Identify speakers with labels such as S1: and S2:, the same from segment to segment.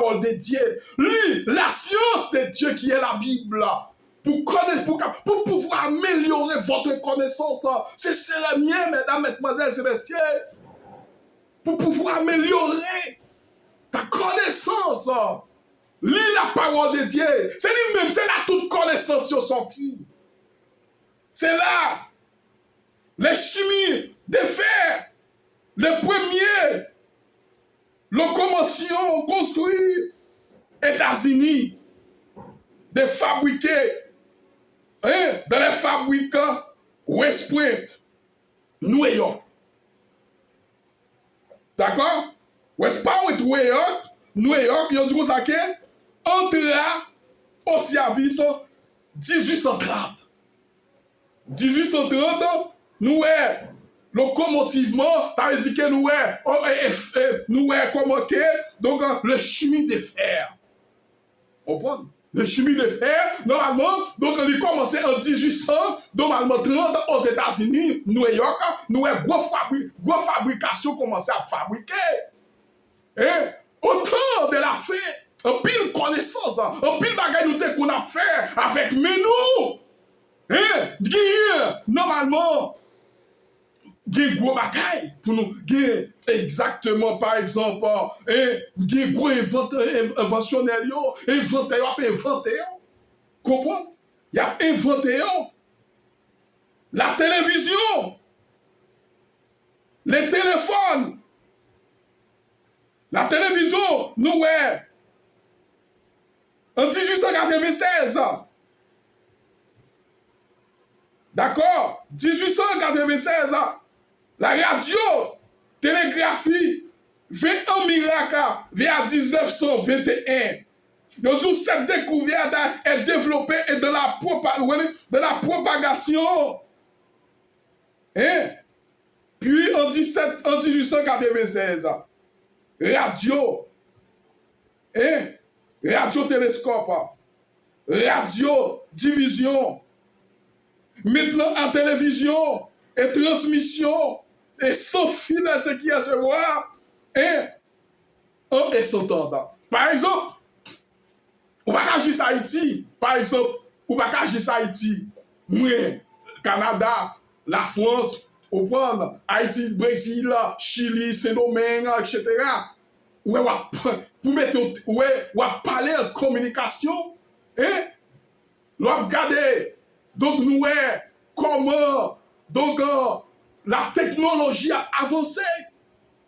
S1: parole de Dieu. Lis la science de Dieu qui est la Bible. Pour pouvoir améliorer votre connaissance. C'est le mien, mesdames, mesdemoiselles et messieurs. Pour pouvoir améliorer ta connaissance. Lis la parole de Dieu. C'est lui-même, c'est là toute connaissance qui est sortie. C'est là les chimies de fer, les premiers locomotions construites États-Unis, de fabriquer dans les fabricants West Point, New York. D'accord? West Point, New York, ils ont dit que ça entra au service en 1830. 1830, nous locomotivement, ça veut dire que nous comment donc le chemin de fer. Comprendre? Le chemin de fer, normalement, donc il commençait en 1800, normalement 30 aux États-Unis, New York, nous gros fabrication commençait à fabriquer. Et autant de la fait, un pile connaissance, un pile bagage nous qu'on a fait avec nous. Normalement, il y a gros bagaille pour nous. Exactement, par exemple, il y a gros inventionnel, inventé. Comprends? Il y a inventé la télévision, les téléphones. La télévision, nous, en 1896. D'accord? 1896, la radio, télégraphie, vient en miracle vers 1921. Donc, cette découverte est développée et de la propagation. Puis, en 1896, radio, radio-télescope, radio-division. Maintenant, en télévision et transmission, et sans fil à ce qui est à se voir, et s'entendre. Par exemple, on va agir Haïti. Par exemple, on va agir Haïti. Moi, Canada, la France, on prend Haïti, Brésil, Chili, Saint-Domingue, etc. Ouais, pour mettre, on va parler en communication, on va regarder. Donc, nous, comment donc, la technologie a avancé.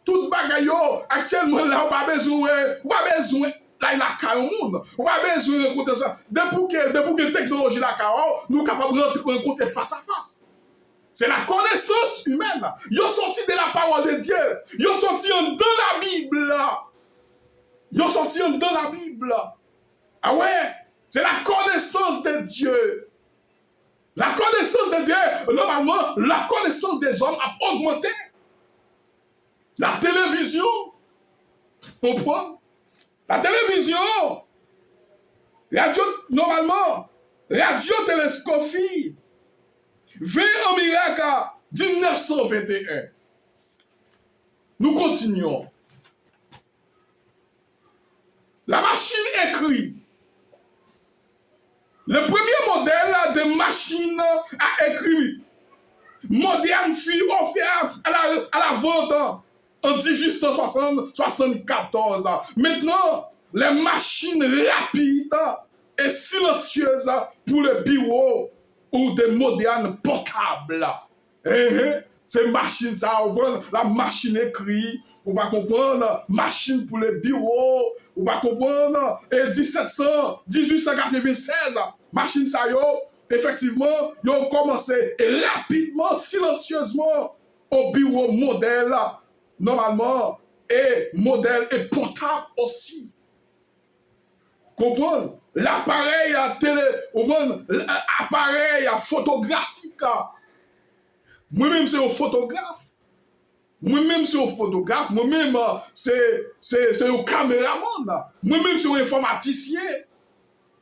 S1: Tout bagaille, actuellement, là, on n'a pas besoin, là, il a qu'à un monde. On n'a pas besoin de rencontrer ça. Depuis que la technologie là, nous sommes capables de rencontrer face à face. C'est la connaissance humaine. Ils ont sorti de la parole de Dieu. Ils ont sorti dans la Bible. Ils ont sorti dans la Bible. Ah ouais, c'est la connaissance de Dieu. La connaissance de Dieu, normalement, la connaissance des hommes a augmenté. La télévision, comprends? La télévision, radio, normalement, radiotélescopie, vient en miracle 1921. Nous continuons. La machine écrit. Le premier modèle de machine à écrit moderne fut offert à la vente en 1874. Maintenant, les machines rapides et silencieuses pour le bureau ou des modernes portables. Ces machines, ça, la machine écrit, on va comprendre, machine pour le bureau, on va comprendre, et 1896, machine ça, effectivement, ils ont commencé rapidement, silencieusement, au bureau modèle, normalement, et modèle et portable aussi. Comprendre? L'appareil l'appareil photographique. Moi-même, c'est un photographe. Moi-même, c'est un photographe. Moi-même, c'est un caméraman. Moi-même, c'est un informaticien.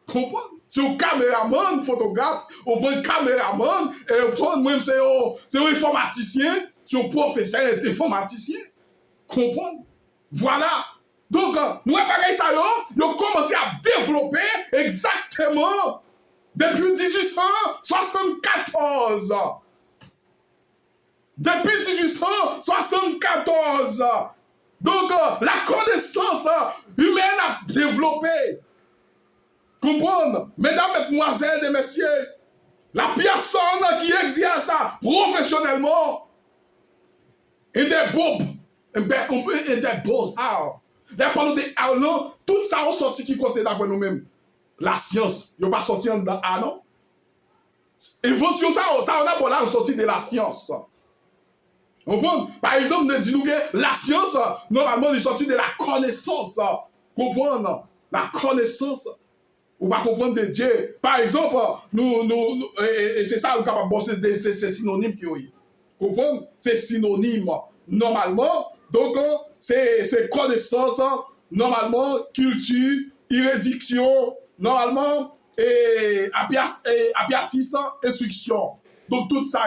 S1: Comprends? C'est un caméraman, photographe. On prend un caméraman. Et moi-même, c'est un informaticien. C'est un professeur informaticien. Comprends? Voilà. Donc, nous avons ça, ils ont commencé à développer exactement depuis 1874. Depuis 1874. Donc, la connaissance humaine a développé. Comprenez? Mesdames, mesdemoiselles et messieurs, la personne qui exerce ça professionnellement et des beaux-arts. Là, parlons des arts, non? Tout ça a sorti qui compte d'après nous-mêmes. La science, il n'y a pas sorti dans art, non? Invention, ça on a bon là sorti de la science. Comprenez? Par exemple, nous disons que la science, normalement, est sortie de la connaissance. Comprenez? La connaissance. On va comprendre de Dieu. Par exemple, et c'est ça, on est capable de bosser, c'est synonyme qui est. Comprenez? C'est synonyme. Normalement, donc, c'est connaissance, normalement, culture, érudition, normalement, et appiatissant, instruction. Donc, tout ça,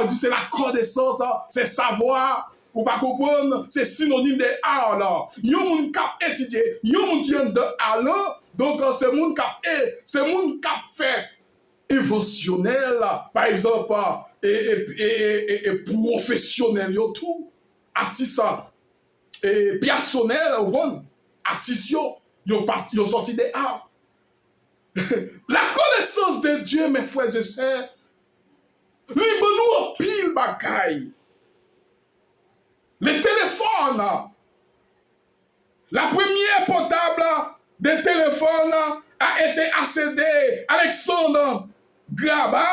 S1: c'est la connaissance, c'est savoir. Ou pas comprendre, c'est synonyme de art là. Yon moun kap étudier, yon moun qui est de art là, donc c'est moun kap fait émotionnel, par exemple, et professionnel yo tout, artiste et personnel, artiste yo sorti de art. La connaissance de Dieu, mes frères et sœurs, li bon nous pile bagaille. Les téléphones, la première portable des téléphones a été accédée à Alexandre Graham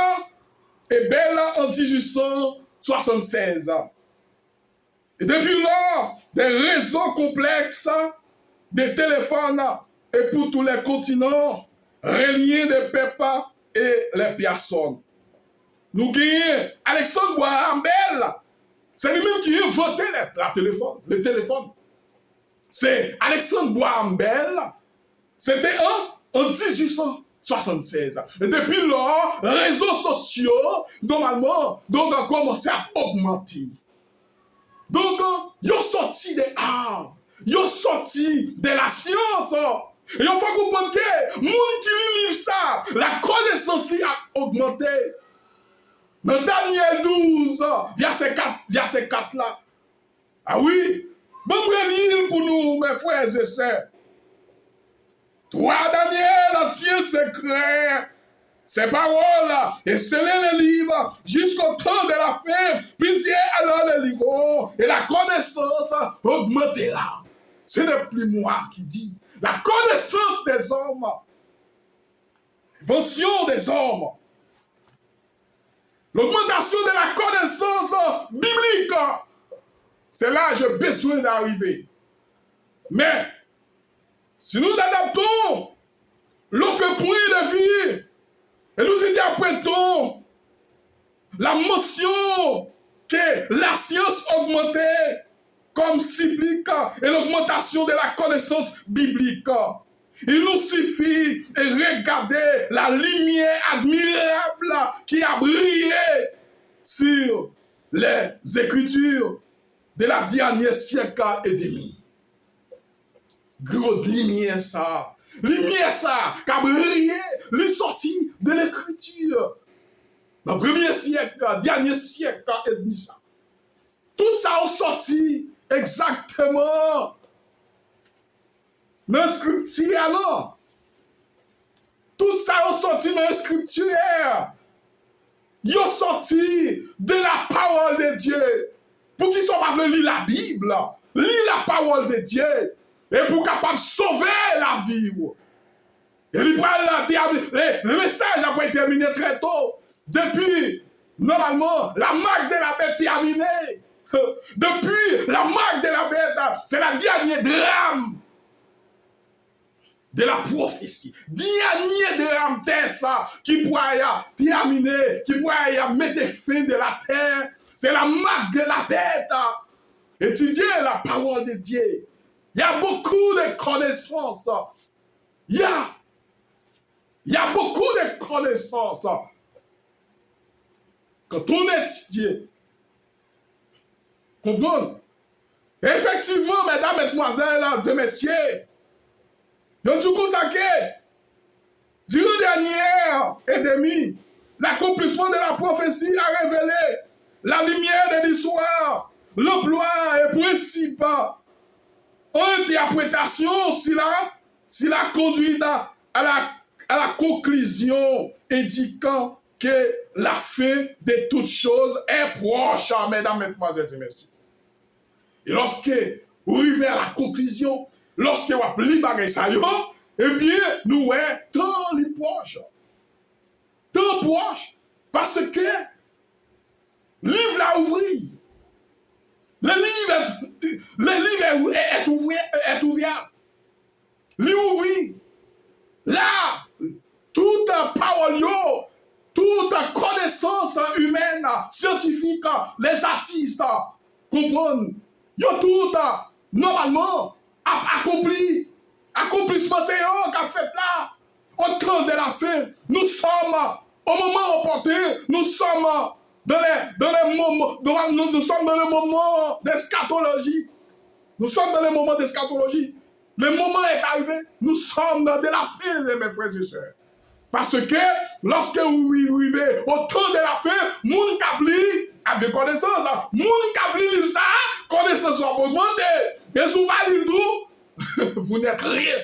S1: et Bell en 1876. Et depuis là, des réseaux complexes des téléphones et pour tous les continents, reliés des peuples et les personnes. Nous gagnons Alexandre Graham Bell. C'est lui-même qui a inventé le téléphone. C'est Alexandre Graham Bell. C'était en 1876. Et depuis là, les réseaux sociaux, normalement, donc, ont commencé à augmenter. Donc, ils ont sorti des arts. Ils ont sorti de la science. Et il faut comprendre que les gens qui lisent ça, la connaissance a augmenté. Dans Daniel 12, verset 4 là. Ah oui, bon, lire pour nous, mes frères et sœurs. Toi, Daniel, tiens secret, ces paroles, et scellez les livres jusqu'au temps de la fin, puissiez alors les livres, et la connaissance augmentera. Ce n'est plus moi qui dis. La connaissance des hommes, l'invention des hommes, l'augmentation de la connaissance biblique, c'est là que j'ai besoin d'arriver. Mais, si nous adaptons l'autre point de vue, et nous interprétons la mention que la science augmentait comme cyclique et l'augmentation de la connaissance biblique, il nous suffit de regarder la lumière admirable qui a brillé sur les Écritures de la dernière siècle et demi. Grosse lumière ça. Lumière ça qui a brillé, les sorties de l'Écriture. Dans le premier siècle, dernier siècle et demi ça. Tout ça a sorti exactement dans la scripture, non? Tout ça est sorti dans la scripture. Ils ont sorti de la parole de Dieu. Pour qu'ils ne soient pas venus lire la Bible, lire la parole de Dieu. Et pour capable sauver la vie. Et le message a été terminé très tôt. Depuis, normalement, la marque de la bête terminée. Depuis, la marque de la bête, c'est la dernière drame de la prophétie. Dernier drame de ça qui pourrait terminer, qui pourrait mettre fin de la terre. C'est la marque de la bête. Étudier la parole de Dieu. Il y a beaucoup de connaissances. Il y a beaucoup de connaissances. Quand on étudie, comprendre, Effectivement, mesdames, mesdemoiselles, et messieurs, je suis consacré durant dernière et demi, l'accomplissement de la prophétie a révélé la lumière de l'histoire, l'emploi et principe interprétation s'il a conduit à la conclusion indiquant que la fin de toutes choses est proche, mesdames, mesdemoiselles et messieurs. Et lorsque vous arrivez à la conclusion, lorsque vous appelez les bagages, eh bien, nous sommes tant les proches. Tant proches. Parce que le livre l'a ouvert. Le livre est ouvert. L'ouvrir. Là, toute parole, toute connaissance humaine, scientifique, les artistes, comprennent. Yo tout, normalement, accompli. Accomplissement, c'est eux qui ont fait là. Au temps de la fin, nous sommes au moment opportun, nous sommes dans les moments, nous sommes dans le moment d'eschatologie. Nous sommes dans le moment d'eschatologie. Le moment est arrivé. Nous sommes dans de la fin, mes frères et sœurs. Parce que lorsque vous vivez au temps de la fin, moun kabli a des connaissances. Moun kabli ça, connaissances sont augmentées. Et si vous parlez tout, vous n'êtes rien.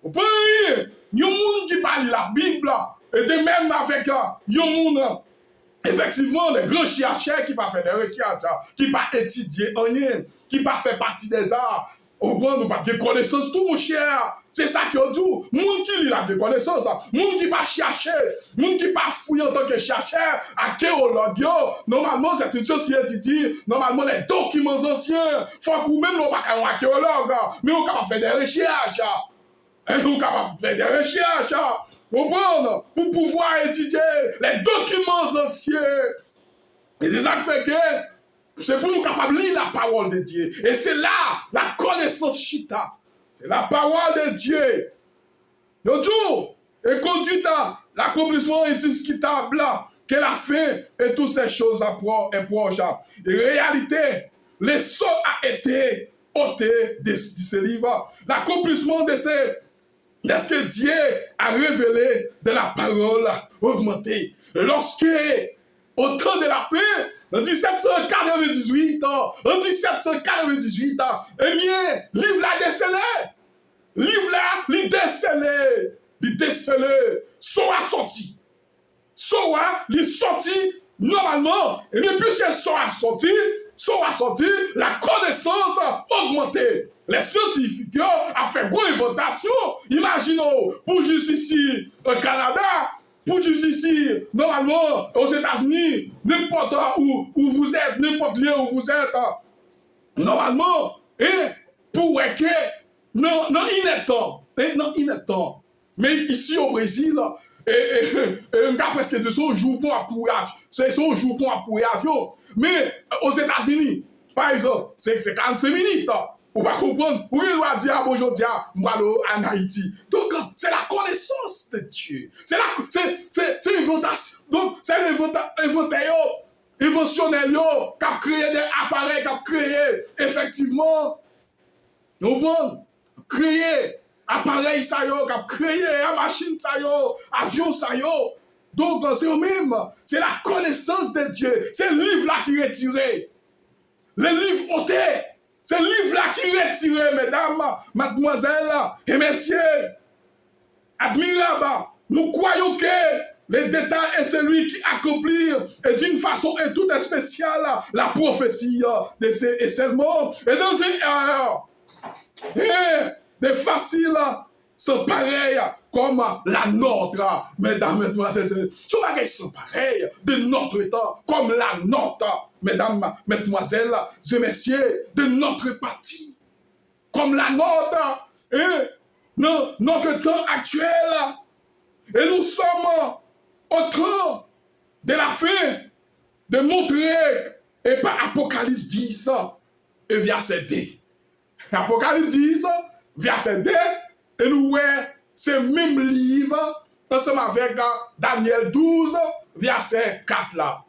S1: Vous ne pouvez rien. Il y a des gens qui parlent la Bible. Et de même avec il y a des gens, effectivement, les grands chercheurs qui ne pas faire des recherches, qui ne pas étudier rien, qui ne pas faire partie des arts. Au point nous pas de connaissances tout mon cher. C'est ça qui est dit. Moun qui lit la de connaissances, moun qui pas chercher, moun qui pas fouiller en tant que chercheur, archéologue, normalement c'est une chose qui est dit. Normalement les documents anciens, faut que vous-même non pas un archéologue, mais vous capable faire des recherches. Vous capable faire des recherches. Vous prendre pour pouvoir étudier les documents anciens. Et c'est ça qui fait que c'est pour nous capables de lire la parole de Dieu. Et c'est là la connaissance chita. C'est la parole de Dieu. Le jour est conduite à l'accomplissement indiscutable que la fin et toutes ces choses est proche. En réalité, le sceau a été ôté de ce livre. L'accomplissement de ce que Dieu a révélé de la parole augmentée. Lorsque, au temps de la fin, en 1798, eh bien, livre l'a décelé. Livre là, il décelé. Soit sorti. Soit, il sorti normalement. Et bien, puisque soit sorti, la connaissance augmentée. Les scientifiques ont fait une inventation. Imaginons, pour juste ici au Canada, pour juste ici, normalement, aux États-Unis, n'importe où vous êtes, n'importe lieu où vous êtes, normalement, et pour que, non, ineptant. Mais ici au Brésil, on a presque de son jour pour appuyer avion. Mais aux États-Unis, par exemple, c'est 45 minutes. On va comprendre. Vous pouvez dire, bonjour, en Haïti. Donc, c'est la connaissance de Dieu. C'est l'inventation. Donc, c'est l'inventionnel qui a créé des appareils, qui a créé, effectivement, créé appareil, qui a créé machine, avion, Donc, c'est eux-mêmes. C'est la connaissance de Dieu. C'est le livre-là qui est tiré. Le livre ôté. C'est le livre-là qui est retiré, mesdames, mademoiselles et messieurs. Admirable, nous croyons que le détail est celui qui accomplit d'une façon et toute spéciale la prophétie de ces seulement et dans une erreur. Et de facile, sont pareils comme la nôtre, mesdames, mesdemoiselles. Ce bagage sont pareils de notre temps, comme la nôtre, mesdames, mesdemoiselles et messieurs, de notre parti. Comme la nôtre, notre temps actuel. Et nous sommes au temps de la fin de montrer, et par Apocalypse 10, et verset 2. Apocalypse 10, verset 2, et nous voyons ce même livre ensemble avec Daniel 12, verset 4 là.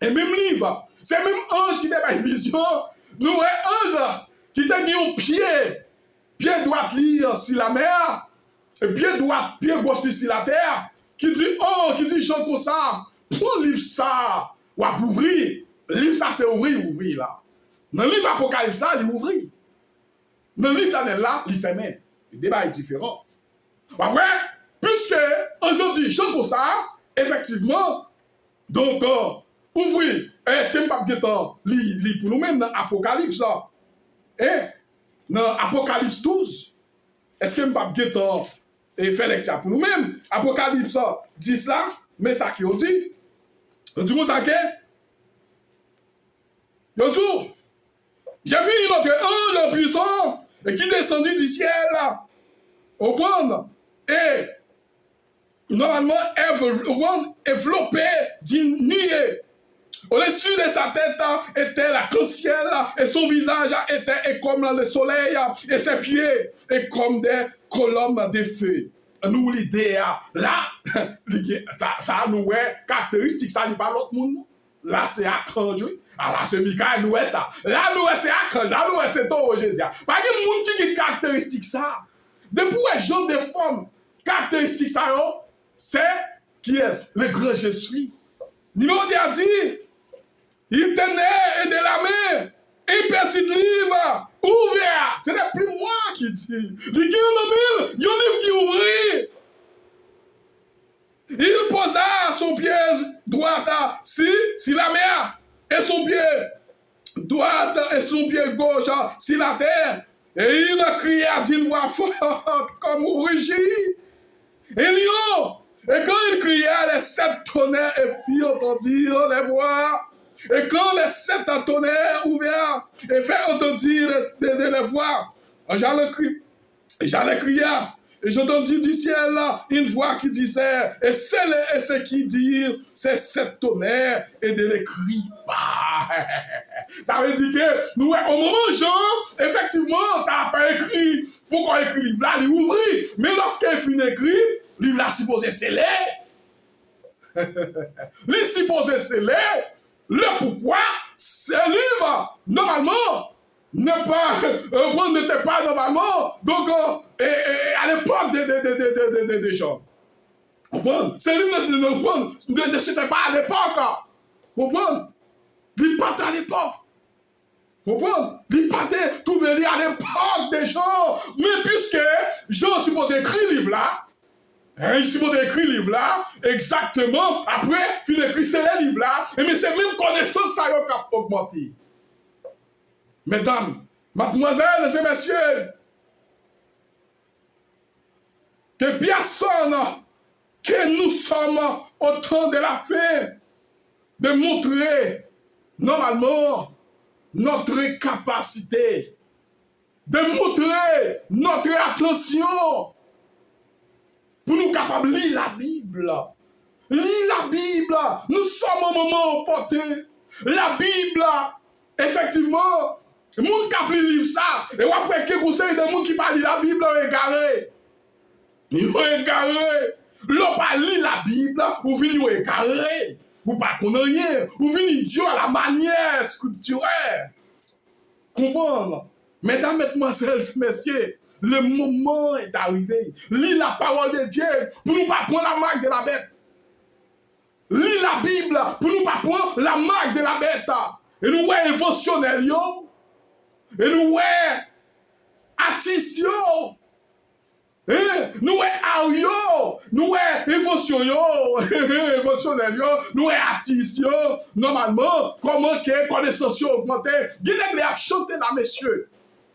S1: Et même livre, c'est même ange qui t'a une vision nous voyons ange qui t'a mis un pied droit lire sur la mer, et pied droit, pied gauche sur la terre, qui dit chante comme ça, prends livre ça, ou à ouvrir. Livre ça, c'est ouvrir là. Dans le livre Apocalypse là, il ouvre. Dans le livre Daniel là, il ferme. Le débat est différent. Après, puisque aujourd'hui, chante comme ça, effectivement, donc, ouvrir, est-ce que je ne peux pas lire pour nous-mêmes dans Apocalypse là? Dans Apocalypse 12, est-ce que je ne peux pas faire lecture pour nous-mêmes? Apocalypse 10 là, mais ça qui on dit. On dit ça que? On dit, j'ai vu notre ange puissant et qui descendit du ciel là. Au point, et normalement, enveloppé d'une nuée. Au-dessus de sa tête était la ciel et son visage était comme le soleil et ses pieds et comme des colonnes de feu. Nous, l'idée, là, ça nous est caractéristique, ça n'est pas l'autre monde. Là, c'est Archange. Ah, là, c'est Michael, nous est ça. Là, nous est c'est Archange. Là, nous est c'est toi, Jésus. Pas de monde qui est caractéristique, ça. Depuis les gens de forme caractéristique, ça, c'est qui est le grand je suis. Numéro 10 a dit, il tenait et de la main un petit livre ouvert. Ce n'est plus moi qui dis. Il y a un livre qui ouvrit. Il posa son pied droit sur la mer et son pied droit et son pied gauche sur la terre. Et il cria d'une voix forte comme au rugit. Et lion. Et quand il cria, les 7 tonnerres et fit entendir les voix. Et quand les 7 tonnerres ouverts et fait entendir les voix, j'allais crier. Et j'entendis du ciel une voix qui disait, et c'est qui dit, c'est 7 tonnerres et de l'écrit. Ça veut dire que nous, au moment Jean, effectivement, tu n'as pas écrit. Pourquoi écrit livre là, il ouvre. Mais lorsqu'il finit écrit, livre là supposé scellé. Il supposé scellé. Le pourquoi, ce livre, normalement, n'était pas normalement, donc à l'époque des gens. Ce livre ne c'était pas à l'époque. Comprendre? Il partait à l'époque. Comprendre? Il partait tout venir à l'époque des gens. Mais puisque Jean supposé écrire le livre là, il supposé écrire le livre là, exactement, après, il écrit ce livre là, et mais c'est même connaissance ça qui a augmenté. Mesdames, mademoiselles et messieurs, que personne que nous sommes au temps de la fin de montrer normalement notre capacité, de montrer notre attention pour nous capables de lire la Bible. Lire la Bible, nous sommes au moment opportun. La Bible, effectivement, les gens qui lisent ça, et après que vous savez des gens qui parlent de la Bible, ils sont égarés. Ils sont égarés. L'on pas lire la Bible, vous venez égarés. Vous ne connaissez rien. Vous venez Dieu à la manière scripturaire. Comprendre? Mesdames, mesdemoiselles, messieurs, le moment est arrivé. Lis la parole de Dieu pour nous pas prendre la marque de la bête. Lis la Bible pour nous pas prendre la marque de la bête. Et nous voyons émotionnel, et nous voyons artistes, nous voyons art, nous voyons émotionnel, nous voyons artistes, normalement, comment que connaissance augmentée. Guilherme a chanté là, messieurs.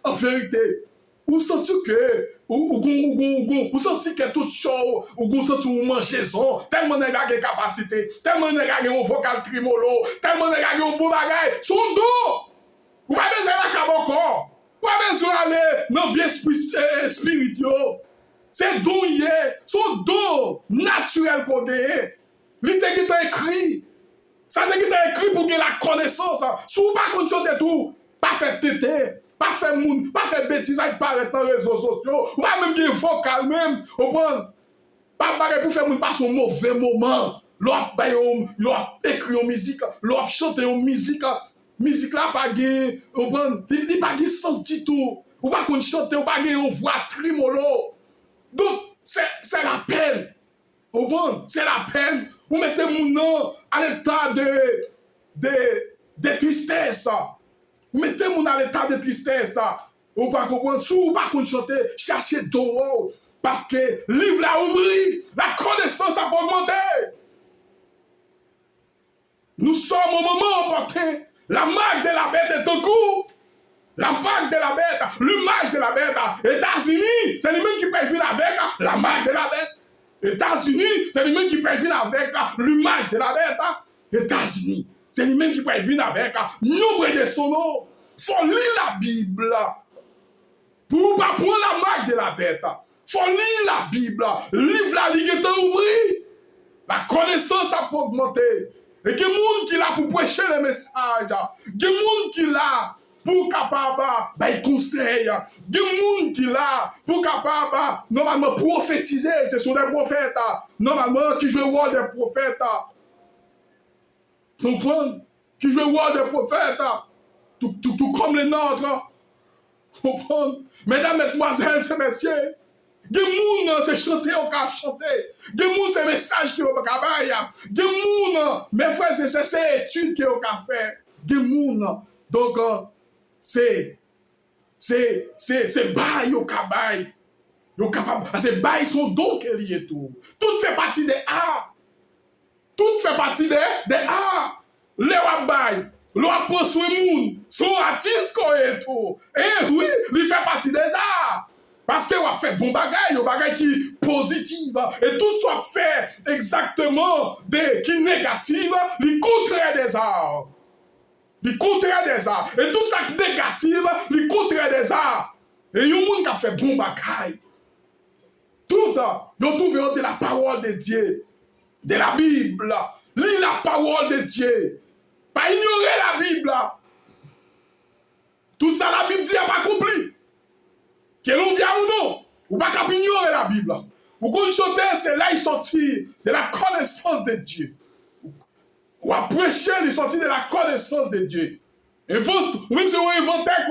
S1: En vérité, vous sentez que vous sentez que tout chaud, vous sentez que vous mangez son, tellement de gars de capacité, tellement de gars de vocal trimolo, tellement de gars de bon bagage, son dos. Vous n'avez pas besoin de la encore. Vous n'avez pas besoin d'aller dans le vie spirituel. C'est don son don naturel qu'on gagne. Il est écrit. Ça est écrit pour gagner la connaissance. Si vous ne pouvez pas tout, pas faire tété. Pas faire bêtises avec paraître dans les réseaux sociaux. Ou pas même dire vocal même. Pas pour faire mon passe un mauvais moment. L'on écrit en musique, l'on chante en musique. musique là pas gain, on prend, il pas gain sens du tout. Ou pas qu'on chante, ou pas gain une voix trimolo. Donc c'est la peine. Au bon, c'est la peine. Vous mettez mon nom à l'état de tristesse. Vous mettez mon nom à l'état de tristesse. Ou pas comprendre, si vous pas chanter, cherchez dehors. Parce que le livre a ouvert, la connaissance a augmenté. Nous sommes au moment opportun. La marque de la bête est au cours. La marque de la bête, l'image de la bête. États-Unis, c'est lui-même qui peut venir avec la marque de la bête. États-Unis, c'est lui-même qui peut venir avec l'image de la bête. États-Unis, c'est lui-même qui peut venir avec nombre de son nom. Il faut lire la Bible pour ne pas prendre la marque de la bête. Il faut lire la Bible. Livre la ligue est ouvert. La connaissance a augmenté. Et il y a des gens qui là pour prêcher les messages. Il y a des gens qui là pour capable de conseil. Il y a des gens qui là pour capable normalement prophétiser. Ce sont des prophètes. Normalement qui jouent le rôle des prophètes. Comprendre? Qui jouent le rôle des prophètes. Tout comme les nôtres. Comprendre? Mesdames, mesdemoiselles et messieurs. Des gens c'est chanter au cas chanter. Des gens c'est message qui au cas bailler. Des gens mes frères c'est études qui au cas faire. Des gens donc c'est bail au cas bail. Yo capable c'est bail son don qui est lié tout. Tout fait partie des arts. Tout fait partie des arts. Les bail. L'on prend soin moun, son artiste quoi et tout. Eh oui, il fait partie des arts. Parce que on fait bon bagay, un bagay qui positive, et tout soit fait exactement qui négative, le contraire des arts. Le contraire des arts. Et tout ça négative, le contraire des arts. Et il y a un monde qui a fait bon bagay. Tout, ils ont trouvé de la parole de Dieu, de la Bible. Lis la parole de Dieu. Pas ignorer la Bible. Tout ça, la Bible dit, n'a pas accompli. Que l'on vient ou non, ou pas qu'à ignorer la Bible. Ou qu'on chante, c'est là il sortit de la connaissance de Dieu. Ou à prêcher, il sortit de la connaissance de Dieu. Et même si on inventeur,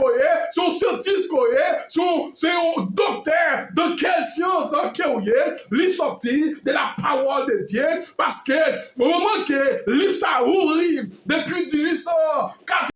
S1: si on scientiste, si on docteur, de quelle science, il sortit de la parole de Dieu. Parce que au moment que l'île ça ouvert depuis 1804,